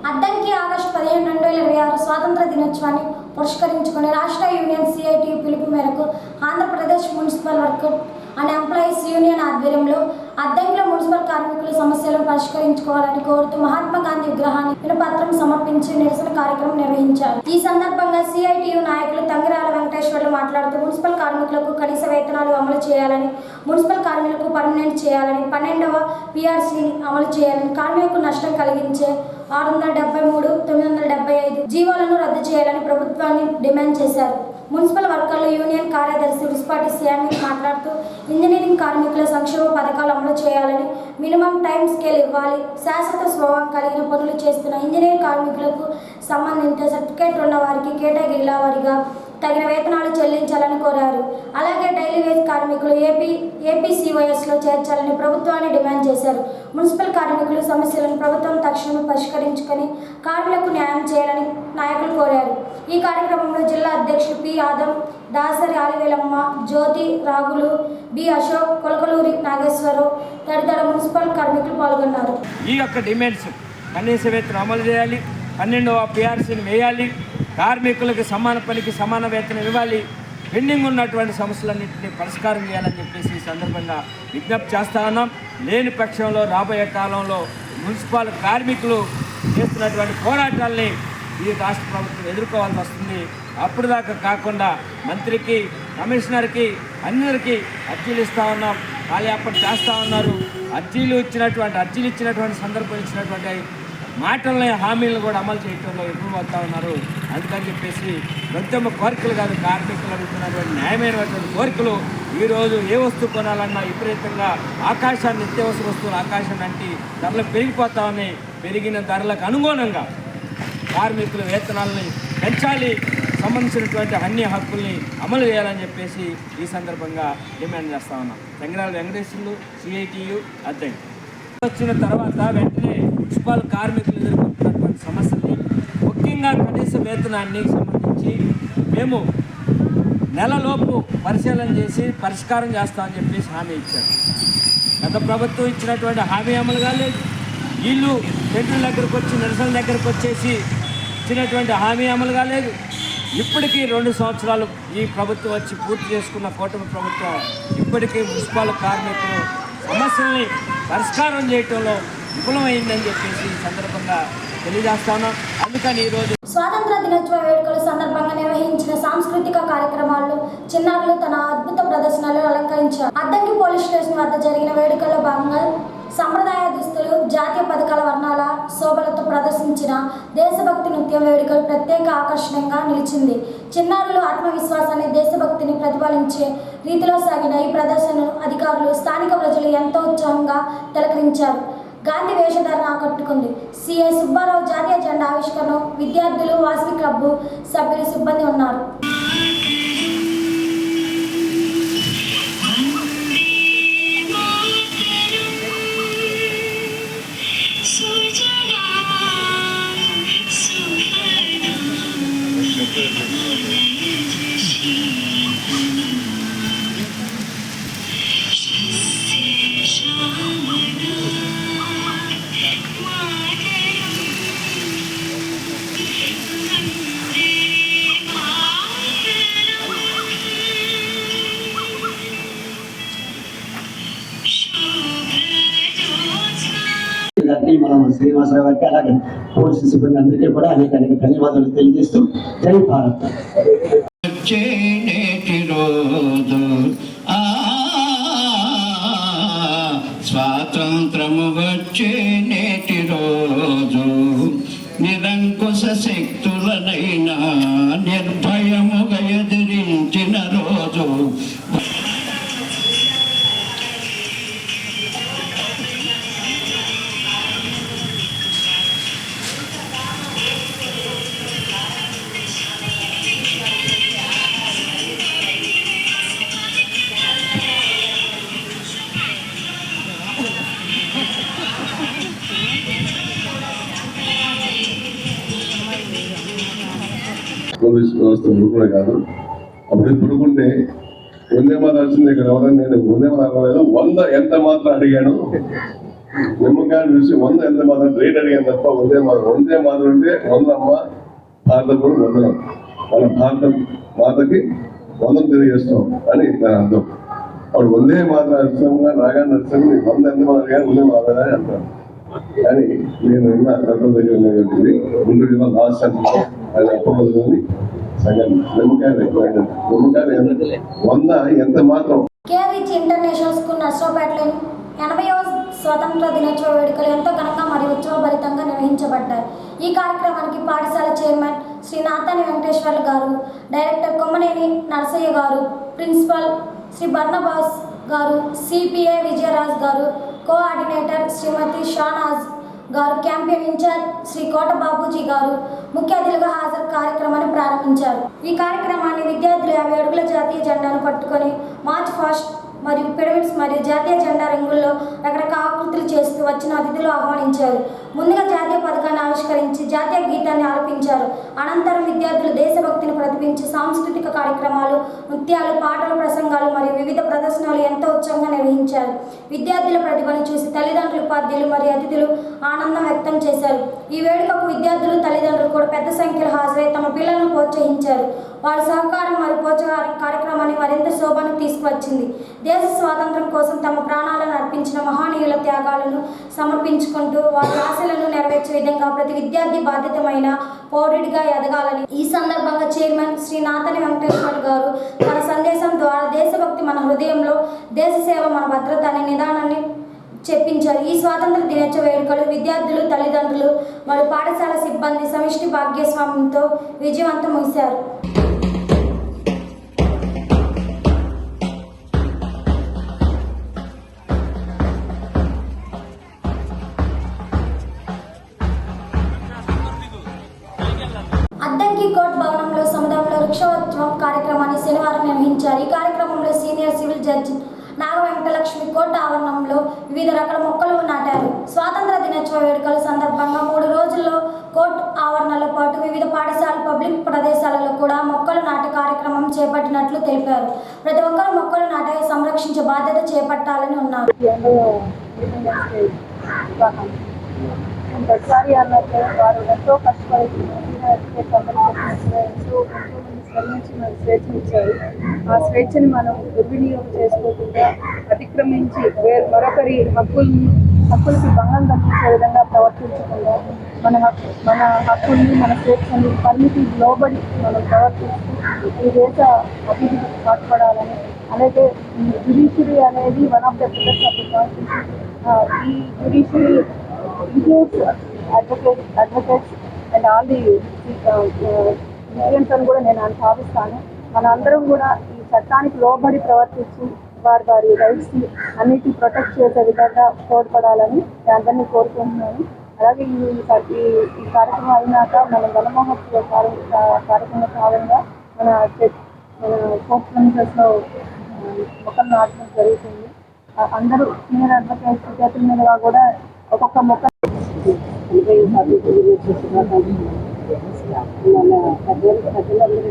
Addanki August 15, 2026 స్వాతంత్ర దినోత్సవాన్ని పురస్కరించుకుని రాష్ట్ర యూనియన్ సిఐటి పిలుపు మేరకు Andhra Pradesh municipal worker and employees union ఆధ్వర్యంలో అద్దంకిలో మున్సిపల్ కార్మికుల సమస్యలను పరిష్కరించుకోవాలని కోరుతూ మహాత్మా గాంధీ విగ్రహాన్ని వినపత్రం సమర్పించి నిరసన కార్యక్రమం నిర్వహించారు. ఈ సందర్భంగా సిఐటియు నాయకులు తంగిరాల వెంకటేశ్వర్లు మాట్లాడుతూ మున్సిపల్ కార్మికులకు కనీస వేతనాలు అమలు చేయాలని, మున్సిపల్ కార్మికులకు పర్మనెంట్ చేయాలని, 12వ పిఆర్సీని అమలు చేయాలని, కార్మికులకు నష్టం కలిగించే 673, 975 జీవోలను రద్దు చేయాలని ప్రభుత్వాన్ని డిమాండ్ చేశారు. మున్సిపల్ వర్కర్ల యూనియన్ కార్యదర్శి ఉస్పాటి శ్యామి మాట్లాడుతూ ఇంజనీరింగ్ కార్మికుల సంక్షేమ పథకాలు అమలు చేయాలని, మినిమం టైం స్కేల్ ఇవ్వాలి, శాశ్వత స్వభావం కలిగిన పనులు చేస్తున్న ఇంజనీరింగ్ కార్మికులకు సంబంధించిన సర్టిఫికేట్ ఉన్న వారికి కేటగిరీల వారీగా తగిన వేతనాలు చెల్లించాలని కోరారు. అలాగే డైలీ వేజ్ కార్మికులు ఏపీసీఓఎస్లో చేర్చాలని ప్రభుత్వాన్ని డిమాండ్ చేశారు. మున్సిపల్ కార్మికుల సమస్యలను ప్రభుత్వం తక్షణం పరిష్కరించుకొని కార్మికులకు న్యాయం చేయాలని నాయకులు కోరారు. ఈ కార్యక్రమంలో జిల్లా అధ్యక్షులు పి ఆదం, దాసరి ఆలివేలమ్మ, జ్యోతి, రాగులు, బి అశోక్, కొలకలూరి నాగేశ్వరరావు తదితర మున్సిపల్ కార్మికులు పాల్గొన్నారు. ఈ యొక్క డిమాండ్స్ కనీస వేతనం అమలు చేయాలి, 12వ పిఆర్సీని వేయాలి, కార్మికులకు సమాన పనికి సమాన వేతనం ఇవ్వాలి, పెండింగ్ ఉన్నటువంటి సమస్యలన్నింటినీ పరిష్కారం చేయాలని చెప్పేసి ఈ సందర్భంగా విజ్ఞప్తి చేస్తా ఉన్నాం. లేని పక్షంలో రాబోయే కాలంలో మున్సిపల్ కార్మికులు చేస్తున్నటువంటి పోరాటాలని ఈ రాష్ట్ర ప్రభుత్వం ఎదుర్కోవాల్సి వస్తుంది. అప్పుడు దాకా కాకుండా మంత్రికి, కమిషనర్కి అందరికీ అర్జీలు ఇస్తూ ఉన్నాం, కాలయాపన చేస్తూ ఉన్నారు. అర్జీలు ఇచ్చినటువంటి సందర్భం ఇచ్చినటువంటి మాటలని, హామీలను కూడా అమలు చేయడంలో విఫలమవుతూ ఉన్నారు. అందుకని చెప్పేసి ప్రత్యేక కోరికలు కాదు, కార్మికులు అడుగుతున్నటువంటి న్యాయమైనటువంటి కోరికలు. ఈరోజు ఏ వస్తువు కొనాలన్నా విపరీతంగా నిత్యావసర వస్తువులు ఆకాశాన్ని అంటి ధరలు పెరిగిపోతా ఉన్నాయి. పెరిగిన ధరలకు అనుగుణంగా కార్మికుల వేతనాలని పెంచాలి, సంబంధించినటువంటి అన్ని హక్కుల్ని అమలు చేయాలని చెప్పేసి ఈ సందర్భంగా డిమాండ్ చేస్తా ఉన్నాం. తంగిరాల వెంకటేశ్వర్లు, సిఐటియు అధ్యక్షులు. వచ్చిన తర్వాత వెంటనే మున్సిపల్ కార్మికులు ఎదుర్కొంటున్నటువంటి సమస్యల్ని, ముఖ్యంగా కనీస వేతనాన్ని సంబంధించి మేము నెలలోపు పరిశీలన చేసి పరిష్కారం చేస్తామని చెప్పేసి హామీ ఇచ్చారు. గత ప్రభుత్వం ఇచ్చినటువంటి హామీ అమలు కాలేదు. వీళ్ళు సెంట్రల్ దగ్గరకు వచ్చి, నిరసన దగ్గరకు వచ్చేసి ఇచ్చినటువంటి హామీ అమలు కాలేదు. ఇప్పటికీ 2 సంవత్సరాలు ఈ ప్రభుత్వం వచ్చి పూర్తి చేసుకున్న కూటమి ప్రభుత్వం ఇప్పటికీ మున్సిపల్ కార్మికులు సమస్యల్ని పరిష్కారం చేయటంలో విఫలమైందని చెప్పేసి ఈ సందర్భంగా తెలియజేస్తా ఉన్నాం. అందుకని ఈరోజు స్వాతంత్ర దినోత్సవ వేడుకల సందర్భంగా నిర్వహించిన సాంస్కృతిక కార్యక్రమాల్లో చిన్నారులు తన అద్భుత ప్రదర్శనలు అలంకరించారు. అద్దంకి పోలీస్ స్టేషన్ వద్ద జరిగిన వేడుకల్లో భాగంగా సంప్రదాయ దుస్తులు, జాతీయ పథకాల వర్ణాల శోభలతో ప్రదర్శించిన దేశభక్తి నృత్యం వేడుకలు ప్రత్యేక ఆకర్షణగా నిలిచింది. చిన్నారులు ఆత్మవిశ్వాసాన్ని, దేశభక్తిని ప్రతిఫలించే రీతిలో సాగిన ఈ ప్రదర్శనను అధికారులు, స్థానిక ప్రజలు ఎంతో ఉత్సాహంగా తిలకరించారు. గాంధీ వేషధారణ ఆకట్టుకుంది. సిఐ సుబ్బారావు జాతీయ జెండా ఆవిష్కరణ, విద్యార్థులు, వాసవి క్లబ్బు సభ్యులు, సిబ్బంది ఉన్నారు. మనం శ్రీనివాసరావు గారికి, అలాగే పోలీసు సిబ్బంది అందరికీ కూడా అనేక ధన్యవాదాలు తెలియజేస్తూ జై భారత్. స్వాతంత్రము వచ్చే నేటి రోజు, నిరంకుశ శక్తులనైనా నిర్భయముగా ఎదిరించిన రోజు. పోలీస్ వ్యవస్థ ముడుకునే కాదు, అప్పుడు పుడుకుంటే వందే మాత్రం వచ్చింది. ఇక్కడ ఎవరైనా నేను వందే మాత్రం 100 ఎంత మాత్రం అడిగాను. నిమ్మకాయలు చూసి 100 ఎంత మాత్రం రేట్ అడిగాను తప్ప వందే మాత్రం అంటే 100 అమ్మ భారతకు వందనం, మన భారత మాతకి వందనం తెలియజేస్తాం అని దాని అర్థం. అప్పుడు వందే మాత్రం అర్థంగా రాగా నడుస్తాను 100 ఎంత మాత్రం కానీ వందే మాత్రం అని అంటాను. కానీ నేను ఇంకా కర్తవ్య దగ్గర ఉన్నటువంటిది గుంటూరు జిల్లా లాస్ట్ ఆయన అప్పటి సంఘం నిమ్మకాయలు 100 ఎంత మాత్రం. కేవిచ్ ఇంటర్నేషనల్ స్కూల్ నర్సరావుపేటలోని 80వ స్వాతంత్ర దినోత్సవ వేడుకలు ఎంతో ఘనంగా మరియు ఉత్సవభరితంగా నిర్వహించబడ్డాయి. ఈ కార్యక్రమానికి పాఠశాల చైర్మన్ శ్రీ నాతాని వెంకటేశ్వర్లు గారు, డైరెక్టర్ కొమ్మనేని నరసయ్య గారు, ప్రిన్సిపల్ శ్రీ బర్నబాస్ గారు, సిపిఏ విజయరాజ్ గారు, కోఆర్డినేటర్ శ్రీమతి షానాజ్ గారు, క్యాంపెయిన్ ఇన్ఛార్జ్ శ్రీ కోట బాబూజీ గారు ముఖ్య అతిథులుగా హాజరు కార్యక్రమాన్ని ప్రారంభించారు. ఈ కార్యక్రమాన్ని విద్యార్థులు 50 అడుగుల జాతీయ జెండాను పట్టుకొని మార్చ్ ఫాస్ట్ మరియు పిరమిడ్స్ మరియు జాతీయ జెండా రంగుల్లో రకరకాల ఆకృతులు చేస్తూ వచ్చిన అతిథులు ఆహ్వానించారు. ముందుగా జాతీయ పథకాన్ని ఆవిష్కరించి జాతీయ గీతాన్ని ఆలపించారు. అనంతరం విద్యార్థులు దేశభక్తిని ప్రతిబింబించి సాంస్కృతిక కార్యక్రమాలు, నృత్యాలు, పాటలు, ప్రసంగాలు మరియు వివిధ ప్రదర్శనలు ఎంతో ఉత్సాహంగా నిర్వహించారు. విద్యార్థుల ప్రతిభను చూసి తల్లిదండ్రులు, ఉపాధ్యాయులు మరియు అతిథులు ఆనందం వ్యక్తం చేశారు. ఈ వేడుకకు విద్యార్థులు, తల్లిదండ్రులు కూడా పెద్ద సంఖ్యలో హాజరై తమ పిల్లలను ప్రోత్సహించారు. వారి సహకారం మరియు ప్రోత్సాహ కార్యక్రమాన్ని మరింత శోభను తీసుకువచ్చింది. దేశ స్వాతంత్ర్యం కోసం తమ ప్రాణాలను అర్పించిన మహనీయుల త్యాగాలను సమర్పించుకుంటూ వారి ఆశలను నెరవేర్చే విధంగా ప్రతి విద్యార్థి బాధ్యతమైన పౌరుడిగా ఎదగాలని ఈ సందర్భంగా చైర్మన్ శ్రీ నాతని వెంకటేశ్వర్ గారు తన సందేశం ద్వారా దేశభక్తి మన హృదయంలో, దేశ సేవ మన భద్రత అనే నిదానాన్ని చెప్పించారు. ఈ స్వాతంత్ర దినోత్సవ వేడుకలు విద్యార్థులు, తల్లిదండ్రులు మరియు పాఠశాల సిబ్బంది సమిష్టి భాగస్వామ్యంతో విజయవంతం ముగిశారు. అద్దంకి కోర్ట్ భవనంలో సముదాయంలో వృక్షోత్సవం కార్యక్రమాన్ని శనివారం నిర్వహించారు. ఈ కార్యక్రమంలో సీనియర్ సివిల్ జడ్జి నాగ వెంకటలక్ష్మి కోర్టు ఆవరణంలో వివిధ రకాల మొక్కలు నాటారు. స్వాతంత్ర దినోత్సవ వేడుకల సందర్భంగా 3 రోజుల్లో కోర్టు ఆవరణలో పాటు వివిధ పాఠశాలలు, పబ్లిక్ ప్రదేశాలలో కూడా మొక్కలు నాటే కార్యక్రమం చేపట్టినట్లు తెలిపారు. ప్రతి ఒక్కరు మొక్కలు నాటే సంరక్షించే బాధ్యత చేపట్టాలని ఉన్నారు. ప్రతిసారి అన్నట్టు వారు ఎంతో కష్టపడి శ్రమించి మనకు స్వేచ్ఛనిచ్చారు. ఆ స్వేచ్ఛని మనం దుర్వినియోగం చేసుకోకుండా అతిక్రమించి మరొకరి హక్కులకి భంగం కల్పించే విధంగా ప్రవర్తించకుండా మన హక్కుల్ని, మన స్వేచ్ఛని పరిమితి లోబడి మనం ప్రవర్తిస్తూ ఈ దేశ అభివృద్ధికి పాటుపడాలని, అలాగే జ్యుడిషియరీ అనేది one of the pillars of the constitution. ఈ judiciary includes advocates and all the citizens అని కూడా నేను భావిస్తాను. మనందరం కూడా ఈ చట్టానికి లోబడి ప్రవర్తించి వారి రైట్స్ని అన్నిటిని ప్రొటెక్ట్ చేసే విధంగా తోడ్పడాలని అందరినీ కోరుకుంటున్నాను. అలాగే ఈ కార్యక్రమం అయినాక మన గణమహోత్సవ కార్యక్రమ భాగంగా మన కోర్ట్ ప్రెమిసెస్లో మొక్కలు నాటడం జరుగుతుంది. అందరూ సీనియర్ అడ్వకేట్స్ చేతుల మీదుగా కూడా ఒక్కొక్క మొక్క మన ప్రజలందరూ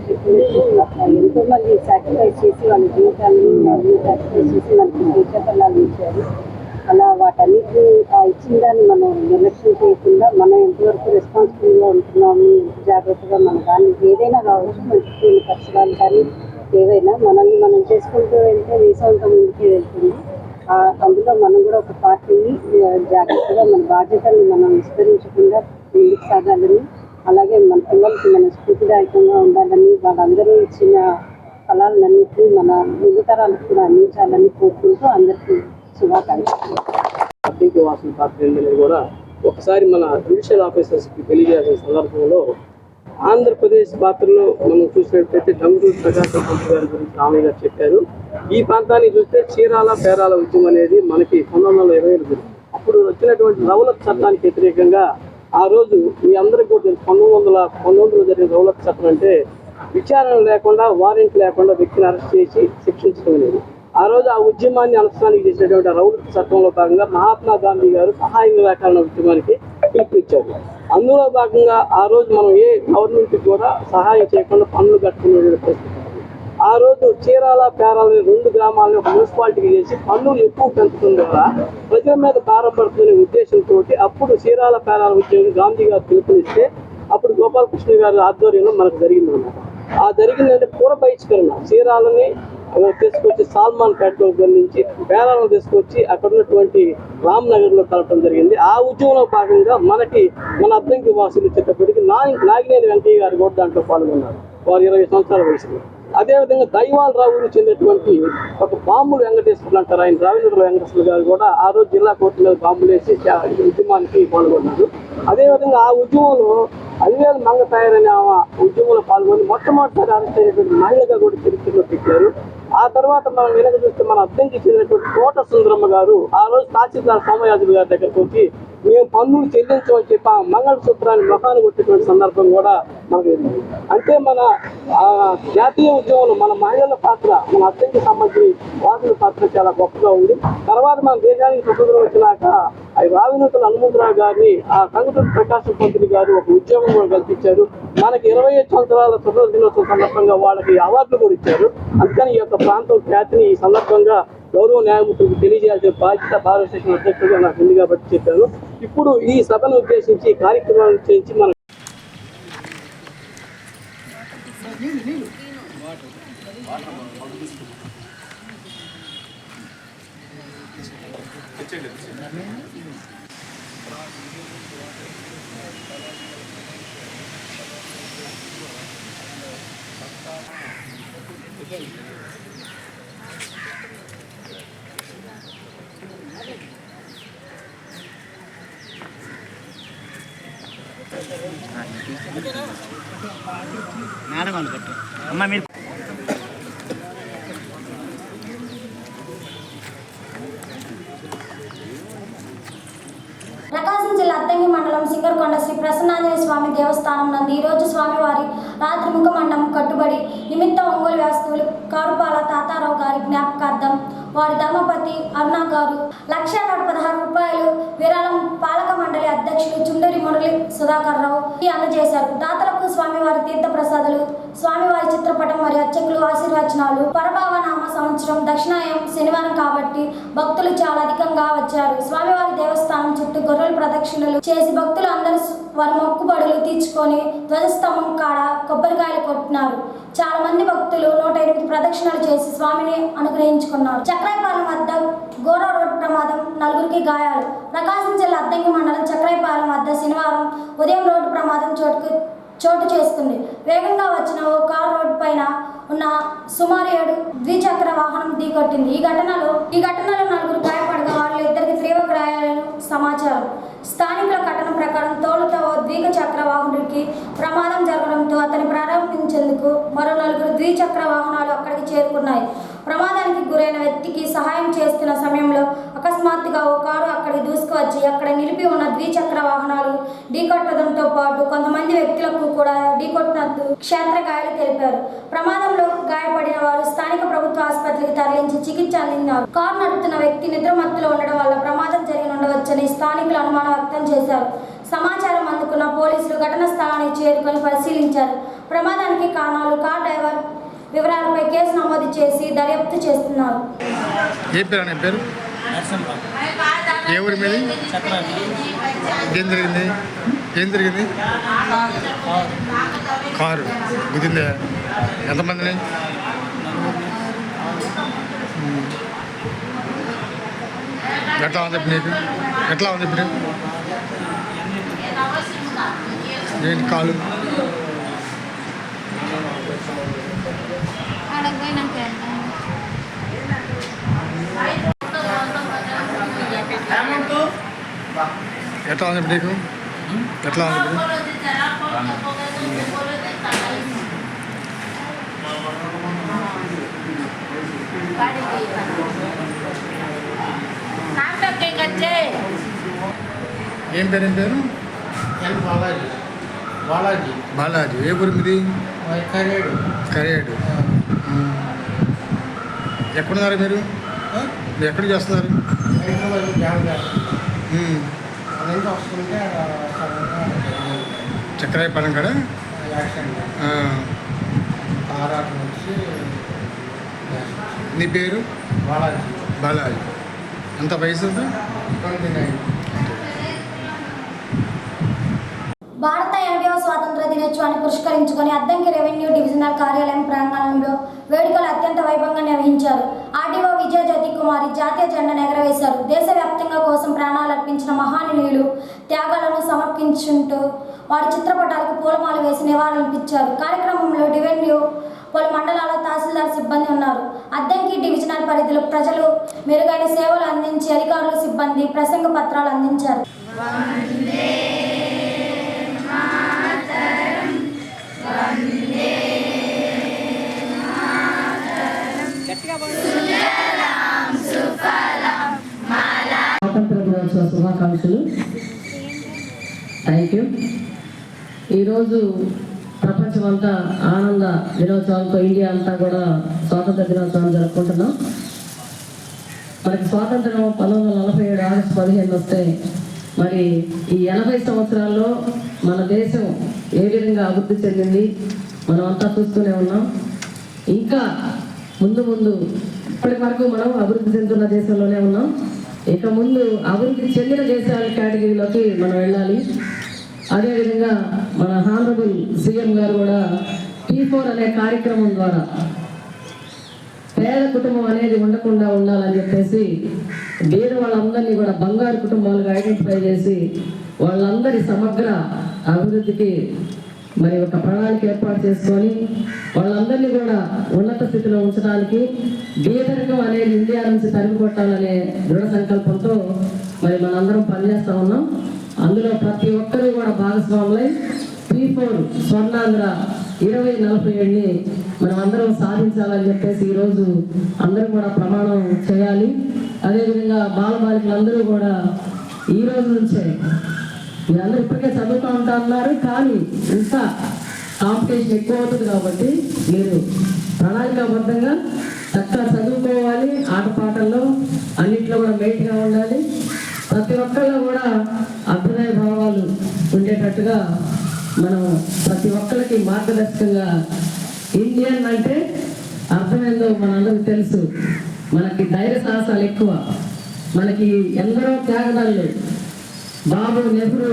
ఎంతో మంది సాక్రిఫైస్ చేసి వాళ్ళ జీవితాన్ని సాక్రిఫైస్ చేసి మనకి ఫ్యూచర్ ఇచ్చారు. అలా వాటన్నిటి ఇచ్చిన దాన్ని మనం నిర్లక్ష్యం చేయకుండా మనం ఎంతవరకు రెస్పాన్సిబుల్గా ఉంటున్నాము, జాగ్రత్తగా మన దాన్ని ఏదైనా కావచ్చు, మన చుట్టూ పరిసరాలు కానీ ఏవైనా మనల్ని మనం చేసుకుంటూ వెళ్తే దేశంతో ముందుకే వెళ్తుంది. అందులో మనం కూడా ఒక పార్టీని జాగ్రత్తగా మన బాధ్యతలను మనం విస్మరించకుండా ముందుకు సాగాలని, అలాగే మన పిల్లలకి మన స్ఫూర్తిదాయకంగా ఉండాలని, వాళ్ళందరూ ఇచ్చిన ఫలాలన్నింటినీ మన ముందు తరాలకు కూడా అందించాలని కోరుకుంటూ అందరికీ శుభాకాంక్షలు. అద్దెకి వాసన పాత్ర కూడా ఒకసారి మన జ్యుడిషియల్ ఆఫీసర్స్కి తెలియజేసిన సందర్భంలో ఆంధ్రప్రదేశ్ పాత్రలో మనం చూసినట్లయితే డంగుటూరి ప్రకాశం పంతులు గారి గురించి రామయ్య గారు చెప్పారు. ఈ ప్రాంతాన్ని చూస్తే చీరాల పేరాల ఉద్యమం అనేది మనకి 1920 అప్పుడు వచ్చినటువంటి రౌలత్ చట్టానికి వ్యతిరేకంగా ఆ రోజు మీ అందరికీ కూడా 1919లో జరిగిన రౌలత్ చట్టం అంటే విచారణ లేకుండా, వారెంట్ లేకుండా వ్యక్తిని అరెస్ట్ చేసి శిక్షించడం అనేది. ఆ రోజు ఆ ఉద్యమాన్ని అనుష్ఠానికి చేసినటువంటి రౌలత్ చట్టంలో భాగంగా మహాత్మా గాంధీ గారు సహాయ నిరాకరణ ఉద్యమానికి పిలుపునిచ్చారు. అందులో భాగంగా ఆ రోజు మనం ఏ గవర్నమెంట్కి కూడా సహాయం చేయకుండా పన్నులు కట్టుకునే పరిస్థితి. ఆ రోజు చీరాల పేరాలని 2 గ్రామాలని ఒక మున్సిపాలిటీకి చేసి పన్నులు ఎక్కువ పెంచడం ద్వారా ప్రజల మీద భారం పడుతుందనే ఉద్దేశంతో అప్పుడు చీరాల పేరాల ఉద్యోగం గాంధీ గారు పిలుపునిస్తే అప్పుడు గోపాలకృష్ణ గారి ఆధ్వర్యంలో మనకు జరిగిందన్నమాట. ఆ జరిగిందంటే పూర బహిష్కరణ. చీరాలని తీసుకొచ్చి సాల్మాన్ పేటలో నుంచి పేరాలను తీసుకొచ్చి అక్కడ ఉన్నటువంటి రామ్నగర్లో కలపడం జరిగింది. ఆ ఉద్యమంలో భాగంగా మన అద్దంకి వాసులు వచ్చేటప్పటికి నాగినేని వెంకయ్య గారు కూడా దాంట్లో పాల్గొన్నారు. వారు 20 సంవత్సరాల వయసులో. అదేవిధంగా దైవాలరావులు చెందినటువంటి ఒక బాంబులు వెంకటేశ్వర్లు అంటారు, ఆయన రావినగర్ వెంకటేశ్వర గారు కూడా ఆ రోజు జిల్లా కోర్టు మీద బాంబులు వేసి ఉద్యమానికి పాల్గొన్నారు. అదేవిధంగా ఆ ఉద్యమంలో అలివేలు మంగ తయారనే ఉద్యమంలో పాల్గొని మొట్టమొదటిసారి అరెస్ట్ అయినటువంటి మహిళగా కూడా చరిత్రలో పెట్టారు. ఆ తర్వాత మనం వెనక చూస్తే మన అద్దంకి చెందినటువంటి కోట సుందరమ్మ గారు ఆ రోజు తహసీల్దార్ సోమయాజులు గారి దగ్గరకు వచ్చి మేము పన్నులు చెల్లించమని చెప్పి ఆ మంగళసూత్రాన్ని ముఖాన్ని కొట్టినటువంటి సందర్భం కూడా మనకు అంటే మన జాతీయ ఉద్యమంలో మన మహిళల పాత్ర, మన అద్దంకి సంబంధించి వాసుల పాత్ర చాలా గొప్పగా ఉంది. తర్వాత మన దేశానికి స్వతంత్రం వచ్చినాక రావినూతల హనుమంతరావు గారిని ఆ కంగుటూరి ప్రకాశం పంతులు గారు ఒక ఉద్యోగం కూడా కల్పించారు. మనకి 25 సంవత్సరాల స్వతంత్ర దినోత్సవం సందర్భంగా వాళ్ళకి అవార్డులు కూడా ఇచ్చారు. అందుకని ఈ యొక్క ప్రాంతం ఖ్యాతిని ఈ సందర్భంగా గౌరవ న్యాయమూర్తులకు తెలియజేయాల్సిన బాధ్యత భారత స్టేషన్ అధ్యక్షుడిగా నాకు ఉంది కాబట్టి చెప్పాను. ఇప్పుడు ఈ సభను ఉద్దేశించి కార్యక్రమాన్ని చేయించి మన ప్రకాశం జిల్లా అద్దంకి మండలం సింగరకొండ శ్రీ ప్రసన్నాంజనేయ స్వామి దేవస్థానం నందు ఈరోజు స్వామివారి రాత్రి ముఖమండపం కట్టుబడి నిమిత్త ఒంగోలు వాస్తువులు కారుపాల తాతారావు గారి జ్ఞాపకార్థం వారి ధర్మపతి అరుణ గారు 1,116 రూపాయలు విరాళం పాలక మండలి అధ్యక్షులు చుండూరి మురళి సుధాకర్ రావు అందజేశారు. దాతలకు స్వామివారి తీర్థ ప్రసాదాలు, స్వామివారి చిత్రపటం మరియు అర్చకులు ఆశీర్వచనాలు. పరభావనామ సంవత్సరం దక్షిణాయం శనివారం కాబట్టి భక్తులు చాలా అధికంగా వచ్చారు. స్వామివారి దేవస్థానం చుట్టూ గొర్రెల ప్రదక్షిణలు చేసి భక్తులు అందరూ వారి మొక్కుబడులు తీర్చుకొని ధ్వజస్తంభం కాడ కొబ్బరికాయలు కొట్టినారు. చాలా మంది భక్తులు 108 ప్రదక్షిణలు చేసి స్వామిని అనుగ్రహించుకున్నారు. చక్రాయపాలెం వద్ద ఘోర రోడ్డు ప్రమాదం, 4గురికి గాయాలు. ప్రకాశం జిల్లా అద్దంకి మండలం చక్రాయపాలెం వద్ద శనివారం ఉదయం రోడ్డు ప్రమాదం చోటు చేసుకుంది. వేగంగా వచ్చిన ఓ కారు రోడ్డు పైన ఉన్న సుమారు 7 ద్విచక్ర వాహనం ఢీకొట్టింది. ఈ ఘటనలో 4గురు గాయపడగా వాళ్ళు 2కి తీవ్ర గాయాలను సమాచారం. స్థానికుల కథనం ప్రకారం తోలుతో ఓ ద్విచక్ర వాహనుడికి ప్రమాదం జరగడంతో అతన్ని ప్రారంభించేందుకు మరో 4 ద్విచక్ర వాహనాలు అక్కడికి చేరుకున్నాయి. ప్రమాదానికి గురైన వ్యక్తికి సహాయం చేస్తున్న సమయంలో అకస్మాత్తుగా ఓ కారు అక్కడికి దూసుకువచ్చి అక్కడ నిలిపి ఉన్న ద్విచక్ర వాహనాలు ఢీకొట్టడంతో పాటు కొంతమంది వ్యక్తులకు కూడా ఢీకొట్టినట్టు క్షేత్రగాయాలు తెలిపారు. ప్రమాదంలో గాయపడిన వారు స్థానిక ప్రభుత్వ ఆసుపత్రికి తరలించి చికిత్స అందించారు. కారు నడుపుతున్న వ్యక్తి నిద్రమత్తులో ఉండడం వల్ల ప్రమాదం జరిగి ఉండవచ్చని స్థానికులు అనుమానం వ్యక్తం చేశారు. సమాచారం అందుకున్న పోలీసులు ఘటనా స్థలానికి చేరుకొని పరిశీలించారు. ప్రమాదానికి కారణాలు, కార్ డ్రైవర్ వివరాలపై కేసు నమోదు చేసి దర్యాప్తు చేస్తున్నారు. పేరు ఏ ఊరి మీద ఏం జరిగింది కారు గుద్దిందే? ఎంతమందిని? ఎట్లా ఉంది ఇప్పుడు నీకు? ఎట్లా ఉంది ఇప్పుడు ఏంటి కాలు? ఎట్లా ఉంది నీకు? ఎట్లా ఉంది ఇప్పుడు? ఏం పేరు? బాలాజీ. ఏ ఊరి మీది? కరేడు. ఎక్కడున్నారు మీరు? ఎక్కడ చేస్తున్నారు? చక్రాయపాలెం కాడ ఆరాటం వచ్చి నీ పేరు? బాలాజీ. ఎంత వయసు? భారత 80వ స్వాతంత్ర దినోత్సవాన్ని పురస్కరించుకొని అద్దంకి రెవెన్యూ డివిజనల్ కార్యాలయం ప్రాంగణంలో వేడుకలు అత్యంత వైభవంగా నిర్వహించారు. ఆర్డీఓ విజయజ్యోతి కుమారి జాతీయ జెండాను ఎగరవేశారు. దేశవ్యాప్తంగా కోసం ప్రాణాలు అర్పించిన మహానీయులు త్యాగాలను సమర్పించుంటూ వారి చిత్రపటాలకు పూలమాల వేసి నివాళులర్పించారు. కార్యక్రమంలో రెవెన్యూ పలు మండలాల తహసీల్దార్ సిబ్బంది ఉన్నారు. అద్దంకి డివిజనల్ పరిధిలో ప్రజలు మెరుగైన సేవలు అందించి అధికారులు సిబ్బంది ప్రసంగ పత్రాలు అందించారు. స్వాతంత్ర దినోత్సవ శుభాకాంక్షలు. Thank you. ఈరోజు ప్రపంచమంతా ఆనంద దినోత్సవాలతో ఇండియా అంతా కూడా స్వాతంత్ర దినోత్సవం జరుపుకుంటున్నాం. మనకి స్వాతంత్రం 1947 ఆగస్టు 15 వస్తే మరి ఈ 80 సంవత్సరాల్లో మన దేశం ఏ విధంగా అభివృద్ధి చెందింది మనం అంతా చూస్తూనే ఉన్నాం. ఇంకా ముందు ఇప్పటి వరకు మనం అభివృద్ధి చెందుతున్న దేశంలోనే ఉన్నాం. ఇక ముందు అభివృద్ధి చెందిన దేశాల కేటగిరీలోకి మనం వెళ్ళాలి. అదేవిధంగా మన హానరబుల్ సీఎం గారు కూడా P4 అనే కార్యక్రమం ద్వారా పేద కుటుంబం అనేది ఉండకుండా ఉండాలని చెప్పేసి పేద వాళ్ళందరినీ కూడా బంగారు కుటుంబాలుగా ఐడెంటిఫై చేసి వాళ్ళందరి సమగ్ర అభివృద్ధికి మరి ఒక ప్రణాళిక ఏర్పాటు చేసుకొని వాళ్ళందరినీ కూడా ఉన్నత స్థితిలో ఉంచడానికి బీదరికం అనేది ఇండియా నుంచి తరిమి కొట్టాలనే దృఢ సంకల్పంతో మరి మనందరం పనిచేస్తూ ఉన్నాం. అందులో ప్రతి ఒక్కరూ కూడా భాగస్వాములై P4 స్వర్ణాంధ్ర 2047ని మనం అందరం సాధించాలని చెప్పేసి ఈరోజు అందరూ కూడా ప్రమాణం చేయాలి. అదేవిధంగా బాలబాలికలందరూ కూడా ఈ రోజు నుంచే మీరందరూ ఇప్పటికే చదువుతూ ఉంటా అన్నారు, కానీ ఇంకా కాంపిటీషన్ ఎక్కువ అవుతుంది కాబట్టి మీరు ప్రణాళికాబద్ధంగా చక్కగా చదువుకోవాలి. ఆటపాటల్లో అన్నింటిలో కూడా మెయిట్గా ఉండాలి. ప్రతి ఒక్కళ్ళు కూడా అభ్యుదయ భావాలు ఉండేటట్టుగా మనం ప్రతి ఒక్కరికి మార్గదర్శకంగా ఇండియన్ అంటే అర్థమైందో మనందరికి తెలుసు. మనకి ధైర్య సాహసాలు ఎక్కువ. మనకి ఎందరో త్యాగదారులు బాబు, నెహ్రూ,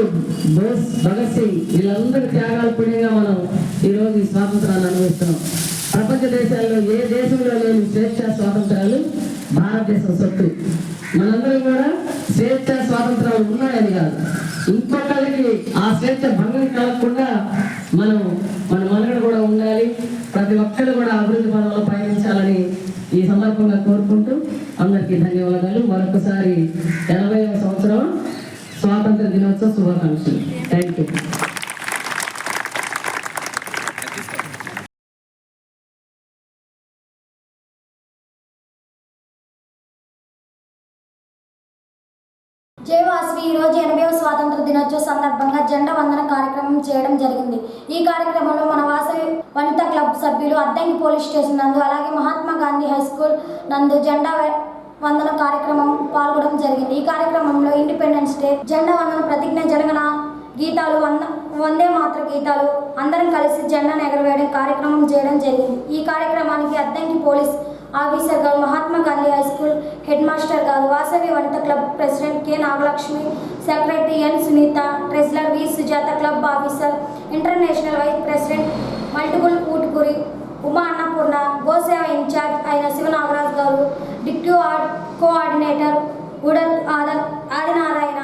బోస్, భగత్ సింగ్ వీళ్ళందరి త్యాగాల పుణ్యంగా మనం ఈరోజు ఈ స్వాతంత్రాన్ని అనుభవిస్తున్నాం. ప్రపంచ దేశాల్లో ఏ దేశంలో లేని స్వేచ్ఛ స్వాతంత్రాలు భారతదేశం సొత్తు. మనందరం కూడా స్వేచ్ఛ స్వాతంత్రాలు ఉన్నాయని కాదు, ఇంకొకరికి ఆ స్వేచ్ఛ భంగం కలగకుండా మన మనుగడ కూడా ఉండాలి. ప్రతి ఒక్కరు కూడా అభివృద్ధి పనుల్లో పయనించాలని ఈ సందర్భంగా కోరుకుంటూ అందరికీ ధన్యవాదాలు. మరొకసారి 80వ సంవత్సరం స్వాతంత్ర దినోత్సవ శుభాకాంక్షలు. Thank you. జయవాసవి ఈరోజు 80వ స్వాతంత్ర దినోత్సవ సందర్భంగా జెండా వందన కార్యక్రమం చేయడం జరిగింది. ఈ కార్యక్రమంలో మన వాసవి వనితా క్లబ్ సభ్యులు అద్దంకి పోలీస్ స్టేషన్ నందు అలాగే మహాత్మా గాంధీ హై స్కూల్ నందు జెండా వందన కార్యక్రమం పాల్గొనడం జరిగింది. ఈ కార్యక్రమంలో ఇండిపెండెన్స్ డే, జెండా వందన, ప్రతిజ్ఞ, జనగణ గీతాలు, వందే మాతర గీతాలు అందరం కలిసి జెండాను ఎగరవేయడం కార్యక్రమం చేయడం జరిగింది. ఈ కార్యక్రమానికి అద్దంకి పోలీస్ ఆఫీసర్ గారు, Mahatma Gandhi high school head master గారు, Vasavi Vanitha club president K Nagalakshmi, secretary N Sunitha, treasurer V Sujatha, club officer, international vice president multiple Utukuri Uma Annapurna, గోసేవ ఇన్ఛార్జ్ అయిన శివనాగరాజ్ గారు, deputy coordinator Udath Adinarayana,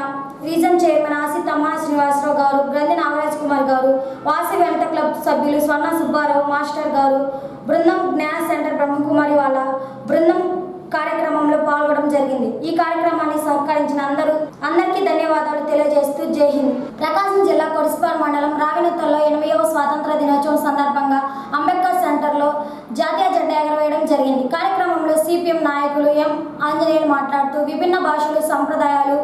region chairman ఆసి తమ్మన శ్రీనివాసరావు గారు, గ్రంథి నాగరాజ్ కుమార్ గారు, వాసవి వనిత క్లబ్ సభ్యులు స్వర్ణ సుబ్బారావు మాస్టర్ గారు, బృందం జ్ఞాన సెంటర్ బ్రహ్మకుమారి వాళ్ళ బృందం కార్యక్రమంలో పాల్గొనడం జరిగింది. ఈ కార్యక్రమాన్ని సహకరించిన అందరికీ ధన్యవాదాలు తెలియజేస్తూ జై హింద్. ప్రకాశం జిల్లా కొడిసిపాడు మండలం రావినతల్లో 80వ స్వాతంత్ర దినోత్సవం సందర్భంగా అంబేద్కర్ సెంటర్లో జాతీయ జెండా ఎగరవేయడం జరిగింది. కార్యక్రమంలో సిపిఎం నాయకులు ఎం ఆంజనేయులు మాట్లాడుతూ విభిన్న భాషలు, సంప్రదాయాలు,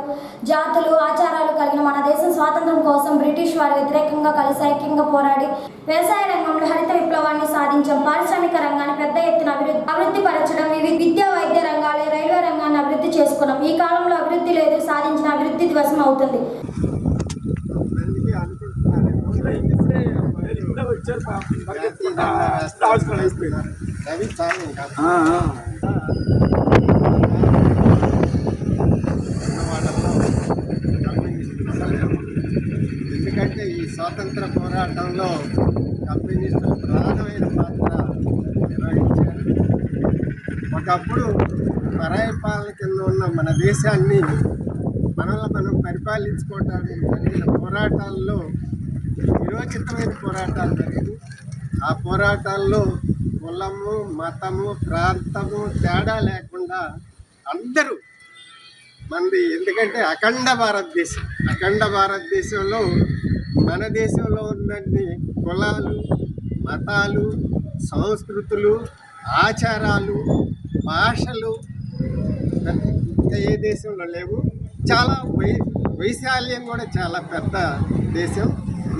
జాతులు, ఆచారాలు కలిగిన మన దేశం స్వాతంత్రం కోసం బ్రిటిష్ వారి వ్యతిరేకంగా కలిసి ఐక్యంగా పోరాడి వ్యవసాయ రంగంలో హరిత విప్లవాన్ని సాధించాం. పారిశ్రామిక రంగాన్ని పెద్ద ఎత్తున అభివృద్ధి పరచడం, విద్యా వైద్య రంగాలే, రైల్వే రంగాన్ని అభివృద్ధి చేసుకున్నాం. ఈ కాలంలో అభివృద్ధి లేదు, సాధించిన అభివృద్ధి ధ్వసం అవుతుంది. ఎందుకంటే ఈ స్వాతంత్ర పోరాటంలో కమ్యూనిస్టులు ప్రధానమైన పాత్ర నిర్వహించారు. ఒకప్పుడు పరాయి పాలన కింద ఉన్న మన దేశాన్ని మనల్ని మనం పరిపాలించుకోవడానికి జరిగిన పోరాటాల్లో విరోచితమైన పోరాటాలు జరిగాయి. ఆ పోరాటాల్లో కులము, మతము, ప్రాంతము తేడా లేకుండా అందరూ మంది, ఎందుకంటే అఖండ భారతదేశంలో మన దేశంలో ఉన్నన్ని కులాలు, మతాలు, సంస్కృతులు, ఆచారాలు, భాషలు ఇంకా ఏ దేశంలో లేవు. చాలా వైశాల్యం కూడా చాలా పెద్ద దేశం.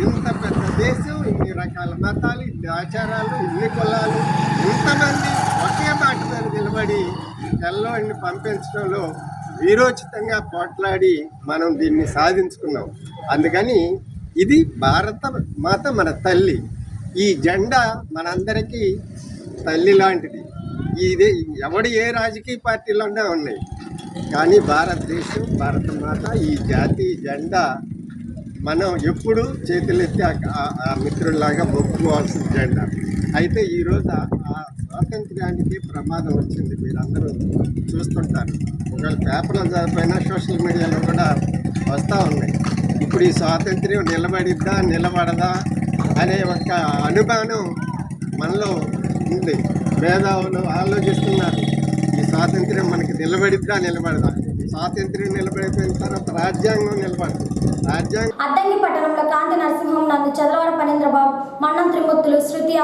ఇంత పెద్ద దేశం, ఇన్ని రకాల మతాలు, ఇన్ని ఆచారాలు, ఇన్ని కులాలు, ఇంతమంది ఒకే మాట మీద నిలబడి తెల్లవాడిని పంపించడంలో వీరోచితంగా పోట్లాడి మనం దీన్ని సాధించుకున్నాం. అందుకని ఇది భారత మాత మన తల్లి. ఈ జెండా మనందరికీ తల్లి లాంటిది. ఇదే ఎవడు ఏ రాజకీయ పార్టీలోనే ఉన్నాయి, కానీ భారతదేశం, భారత మాత, ఈ జాతీయ జెండా మనం ఎప్పుడు చేతులెత్తి ఆ మిత్రుల్లాగా మొక్కుకోవాల్సిన జెండా. అయితే ఈరోజు ఆ స్వాతంత్ర్యానికి ప్రమాదం వచ్చింది. మీరందరూ చూస్తుంటారు. ఒకవేళ పేపర్లో చదివిపోయినా సోషల్ మీడియాలో కూడా వస్తూ ఉన్నాయి. ఇప్పుడు ఈ స్వాతంత్ర్యం నిలబడదా అనే ఒక అనుమానం మనలో ఉంది. మేధావులు ఆలోచిస్తున్నారు, ఈ స్వాతంత్ర్యం మనకి నిలబడదా. స్వాతంత్ర్యం నిలబడిపోయిన తర్వాత రాజ్యాంగం నిలబడదు. అద్దంకి పట్టణంలో కాంతి నరసింహం నందు చదలవాడ పనేంద్రబాబు, మన్నం త్రిమూర్తులు, శృతియ,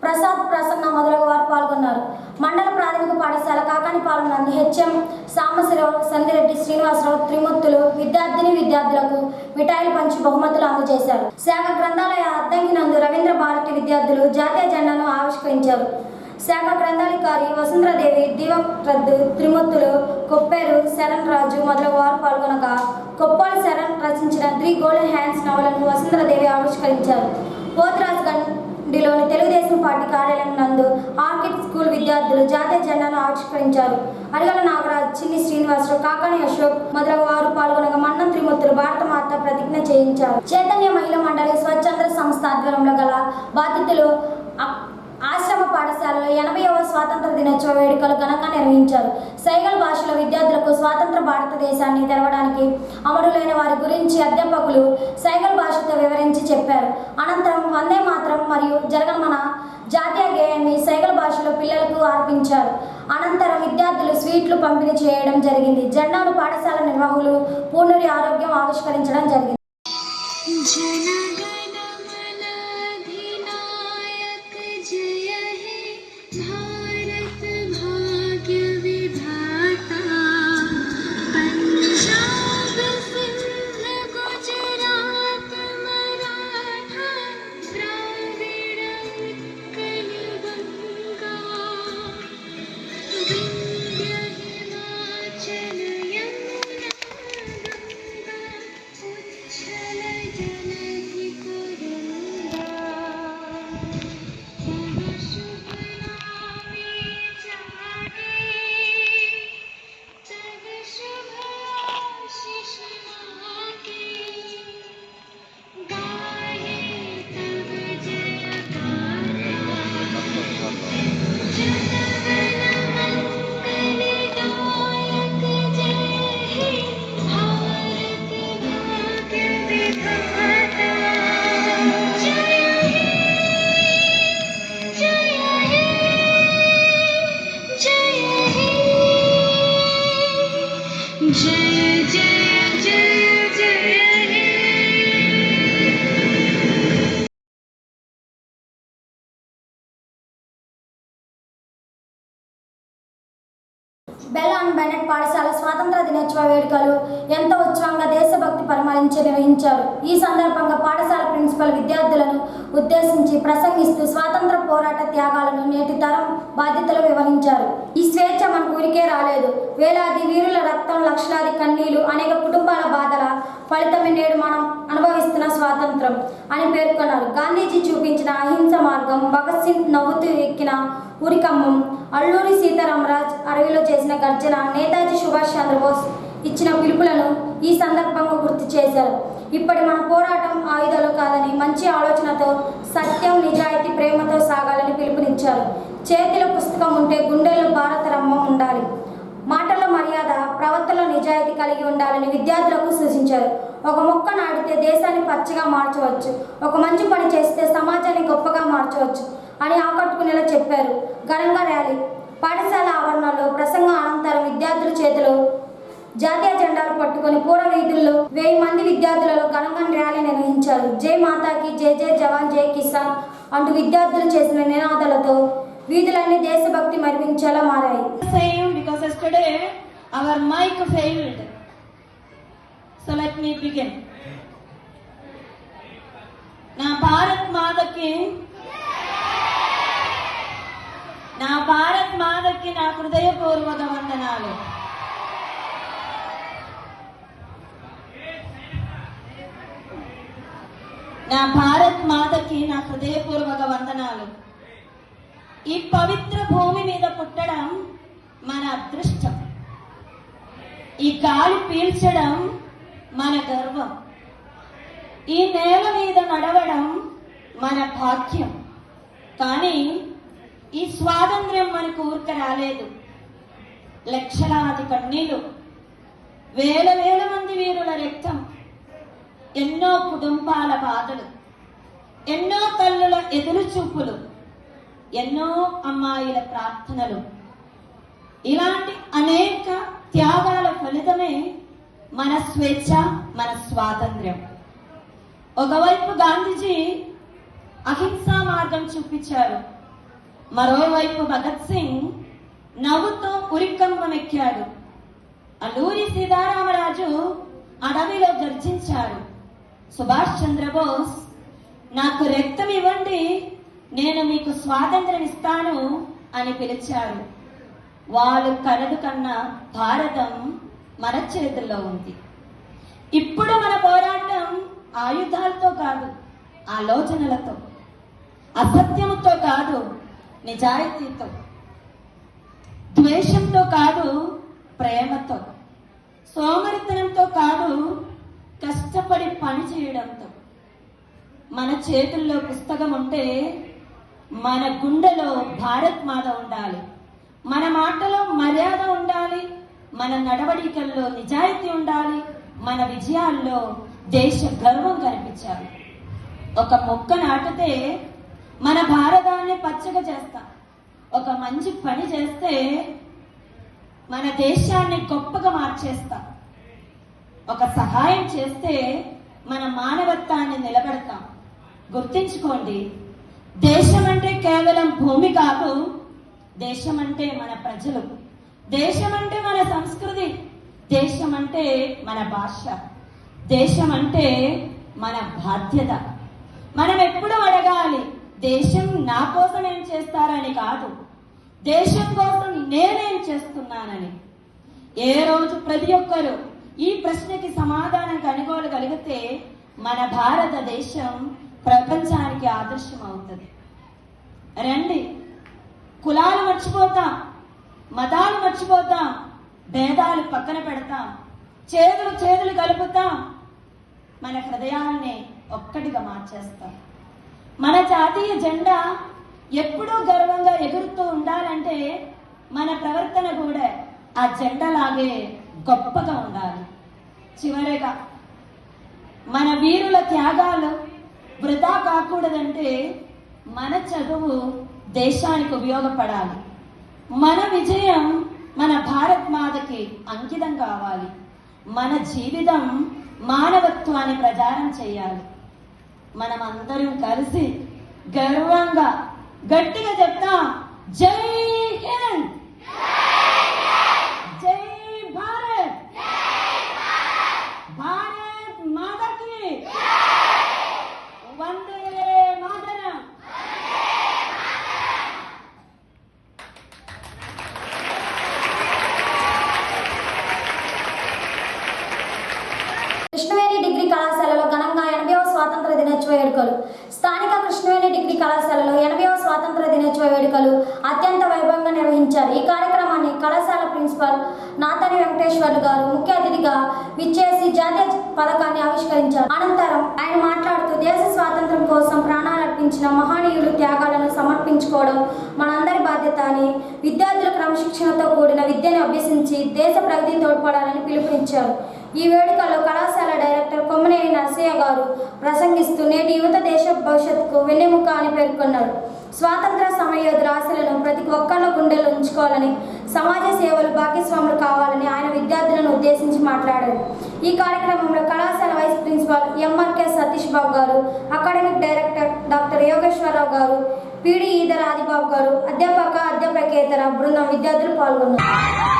ప్రసాద్, ప్రసన్న మొదలగు వారు పాల్గొన్నారు. మండల ప్రాథమిక పాఠశాల కాకానిపాలెం నందు హెచ్ఎం సాంబశివరావు, సందిరెడ్డి శ్రీనివాసరావు త్రిమూర్తులు విద్యార్థులకు మిఠాయిలు పంచి బహుమతులు అందజేశారు. శాఖ గ్రంథాలయ అద్దంకి నందు రవీంద్ర భారతి విద్యార్థులు జాతీయ జెండాను ఆవిష్కరించారు. శాఖ గ్రంథాధికారి వసుంధరాదేవి, దివక్రద్ త్రిమూర్తులు, కొప్పేరు శరణ్ రాజు మొదలగు వారు పాల్గొనగా కొప్పాలి శరణ్ రచించిన 3 గోల్డెన్ హ్యాండ్స్ నవలను వసుంధరాదేవి ఆవిష్కరించారు. పోతురాజ్ గండిలోని తెలుగుదేశం పార్టీ కార్యాలయం నందు ఆర్కిడ్ స్కూల్ విద్యార్థులు జాతీయ జెండాను ఆవిష్కరించారు. అడిగల నాగరాజ్, చిన్ని శ్రీనివాసరావు, కాకాని అశోక్ మొదలగు వారు పాల్గొనగా మన్నం త్రిమూర్తులు భారత మాత ప్రతిజ్ఞ చేయించారు. చైతన్య మహిళా మండలి స్వచ్ఛంద సంస్థ ఆధ్వర్యంలో గల బాధితులు ఆశ్రమ పాఠశాలలో 80వ స్వాతంత్ర దినోత్సవ వేడుకలు ఘనంగా నిర్వహించారు. సైగల్ భాషలో విద్యార్థులకు స్వాతంత్ర భారతదేశాన్ని తెరవడానికి అమరులైన వారి గురించి అధ్యాపకులు సైగల్ భాషతో వివరించి చెప్పారు. అనంతరం వందే మాతరం మరియు జనగణమన జాతీయ గేయాన్ని సైగల్ భాషలో పిల్లలకు అర్పించారు. అనంతరం విద్యార్థులు స్వీట్లు పంపిణీ చేయడం జరిగింది. జెండాను పాఠశాల నిర్వాహకులు పూర్ణురి ఆరోగ్యం ఆవిష్కరించడం జరిగింది. బెల్ అండ్ బెనెట్ పాఠశాల స్వాతంత్ర దినోత్సవ వేడుకలు ఎంతో ఉత్సాహంగా దేశభక్తి పరిమళించి నిర్వహించారు. ఈ సందర్భంగా పాఠశాల ప్రిన్సిపల్ విద్యార్థులను ఉద్దేశించి ప్రసంగిస్తూ స్వాతంత్ర పోరాట త్యాగాలను నేటి తరం బాధ్యతలు వివరించారు. ఈ స్వేచ్ఛ మనకు ఊరికే రాలేదు. వేలాది వీరుల రక్తం, లక్షలాది కన్నీళ్లు, అనేక కుటుంబాల బాధల ఫలితమే నేడు మనం అనుభవిస్తున్న స్వాతంత్రం. స్వాతంత్రం అని పేర్కొన్నారు. గాంధీజీ చూపించిన అహింస మార్గం, భగత్ సింగ్ నవ్వుతూ ఎక్కిన ఉరికమ్మం, అల్లూరి సీతారామరాజ్ అడవిలో చేసిన గర్జన, నేతాజీ సుభాష్ చంద్రబోస్ ఇచ్చిన పిలుపులను ఈ సందర్భంగా గుర్తు చేశారు. ఇప్పటి మన పోరాటం ఆయుధాలు కాదని, మంచి ఆలోచనతో, సత్యం, నిజాయితీ, ప్రేమతో సాగాలని పిలుపునిచ్చారు. చేతిలో పుస్తకం ఉంటే గుండెల్లో భారత రంభం ఉండాలి. మాటల్లో మర్యాద, ప్రవర్తనలో నిజాయితీ కలిగి ఉండాలని విద్యార్థులకు సూచించారు. ఒక మొక్క నాటితే దేశాన్ని పచ్చగా మార్చవచ్చు, ఒక మంచి పని చేస్తే సమాజాన్ని గొప్పగా మార్చవచ్చు అని ఆకట్టుకునేలా చెప్పారు. ఘనంగా ర్యాలీ, పాఠశాల ఆవరణలో ప్రసంగం అనంతరం విద్యార్థుల చేతిలో జాతీయ జెండాలు పట్టుకొని పూర వీధుల్లో 1000 మంది విద్యార్థులలో ఘనంగా ర్యాలీ నిర్వహించారు. జై మాతాకి, జై జై జవాన్, జై కిసాన్ అంటూ విద్యార్థులు చేసిన నినాదాలతో వీధులన్నీ దేశభక్తి మరిపించేలా మారాయి. Because yesterday our mic failed, so let me begin. నా భారత్ మాతకి నా హృదయపూర్వక వందనాలు. నా భారత్ మాతకి నా హృదయపూర్వక వందనాలు. ఈ పవిత్ర భూమి మీద పుట్టడం మన అదృష్టం. ఈ గాలి పీల్చడం మన గర్వం. ఈ నేల మీద నడవడం మన భాగ్యం. కానీ ఈ స్వాతంత్ర్యం మనకు ఊరిక రాలేదు. లక్షలాది కన్నీళ్లు, వేల వేల మంది వీరుల రక్తం, ఎన్నో కుటుంబాల బాధలు, ఎన్నో తల్లుల ఎదురు చూపులు, ఎన్నో అమ్మాయిల ప్రార్థనలు, ఇలాంటి అనేక త్యాగాల ఫలితమే మన స్వేచ్ఛ, మన స్వాతంత్ర్యం. ఒకవైపు గాంధీజీ అహింసా మార్గం చూపించారు, మరోవైపు భగత్ సింగ్ నవ్వుతో ఉరికంబం ఎక్కాడు, అల్లూరి సీతారామరాజు అడవిలో గర్జించాడు, సుభాష్ చంద్రబోస్ నాకు రక్తం ఇవ్వండి, నేను మీకు స్వాతంత్రం ఇస్తాను అని పిలిచారు. వాళ్ళు కలదు కన్నా భారతం మన చేతుల్లో ఉంది. ఇప్పుడు మన పోరాటం ఆయుధాలతో కాదు, ఆలోచనలతో, అసత్యంతో కాదు, నిజాయితీతో, ద్వేషంతో కాదు, ప్రేమతో, సోమరితనంతో కాదు, కష్టపడి పని చేయడంతో. మన చేతుల్లో పుస్తకం ఉంటే మన గుండెలో భారత్ మాత ఉండాలి, మన మాటలో మర్యాద ఉండాలి, మన నడవడికల్లో నిజాయితీ ఉండాలి, మన విజయాల్లో దేశ గర్వం కనిపించాలి. ఒక మొక్క నాటితే మన భారతాన్ని పచ్చగా చేస్తాం. ఒక మంచి పని చేస్తే మన దేశాన్ని గొప్పగా మార్చేస్తాం. ఒక సహాయం చేస్తే మన మానవత్వాన్ని నిలబెడతాం. గుర్తించుకోండి, దేశం అంటే కేవలం భూమి కాదు, దేశం అంటే మన ప్రజలు, దేశం అంటే మన సంస్కృతి, దేశం అంటే మన భాష, దేశం అంటే మన బాధ్యత. మనం ఎప్పుడు అడగాలి, దేశం నా కోసం ఏం చేస్తారని కాదు, దేశం కోసం నేనేం చేస్తున్నానని. ఏ రోజు ప్రతి ఒక్కరూ ఈ ప్రశ్నకి సమాధానం కనుగొనగలిగితే మన భారతదేశం ప్రపంచానికి ఆదర్శం అవుతుంది. రండి, కులాలు మర్చిపోతాం, మతాలు మర్చిపోతాం, భేదాలు పక్కన పెడతాం, చేతులు కలుపుతాం, మన హృదయాల్ని ఒక్కటిగా మార్చేస్తాం. మన జాతీయ జెండా ఎప్పుడూ గర్వంగా ఎగురుతూ ఉండాలంటే మన ప్రవర్తన కూడా ఆ జెండాలాగే గొప్పగా ఉండాలి. చివరిగా మన వీరుల త్యాగాలు వృధా కాకూడదంటే మన చదువు దేశానికి ఉపయోగపడాలి. మన విజయం మన భారత్ మాతకి అంకితం కావాలి. మన జీవితం మానవత్వాన్ని ప్రచారం చేయాలి. మనం అందరం కలిసి గర్వంగా గట్టిగా చెప్తాం, జై హింద్, జై భారత్, భారత్ మాతకి వందే మాతరం. కృష్ణవేణి డిగ్రీ కళాశాలలో ఘనంగా 80వ స్వాతంత్ర దినోత్సవ వేడుకలు. స్థానిక కృష్ణవేణి డిగ్రీ కళాశాలలో 80వ స్వాతంత్ర దినోత్సవ వేడుకలు అత్యంత వైభవంగా నిర్వహించారు. ఈ కార్యక్రమాన్ని కళాశాల ప్రిన్సిపాల్ నాతని వెంకటేశ్వర్లు గారు ముఖ్య అతిథిగా విచ్చేసి జాతీయ పథకాన్ని ఆవిష్కరించారు. అనంతరం ఆయన మాట్లాడుతూ దేశ స్వాతంత్ర్యం కోసం ప్రాణాలు అర్పించిన మహనీయులు త్యాగాలను సమర్పించుకోవడం మనందరి బాధ్యత అని, విద్యార్థులు క్రమశిక్షణతో కూడిన విద్యను అభ్యసించి దేశ ప్రగతికి తోడ్పడాలని పిలుపునిచ్చారు. ఈ వేడుకలో కళాశాల డైరెక్టర్ కొమ్మనేని నరసయ్య గారు ప్రసంగిస్తూ నేటి యువత దేశ భవిష్యత్తుకు వెన్నెముక అని పేర్కొన్నారు. స్వాతంత్ర సమరయోధుల ఆశలను ప్రతి ఒక్కరిలో గుండెల్లో ఉంచుకోవాలని, సమాజ సేవలు భాగస్వాములు కావాలని ఆయన విద్యార్థులను ఉద్దేశించి మాట్లాడారు. ఈ కార్యక్రమంలో కళాశాల vice principal MRK Satish Babu గారు, అకాడమిక్ డైరెక్టర్ డాక్టర్ యోగేశ్వరరావు గారు, పీడి ఈదర ఆదిబాబు గారు, అధ్యాపకేతర బృందం విద్యార్థులు పాల్గొన్నారు.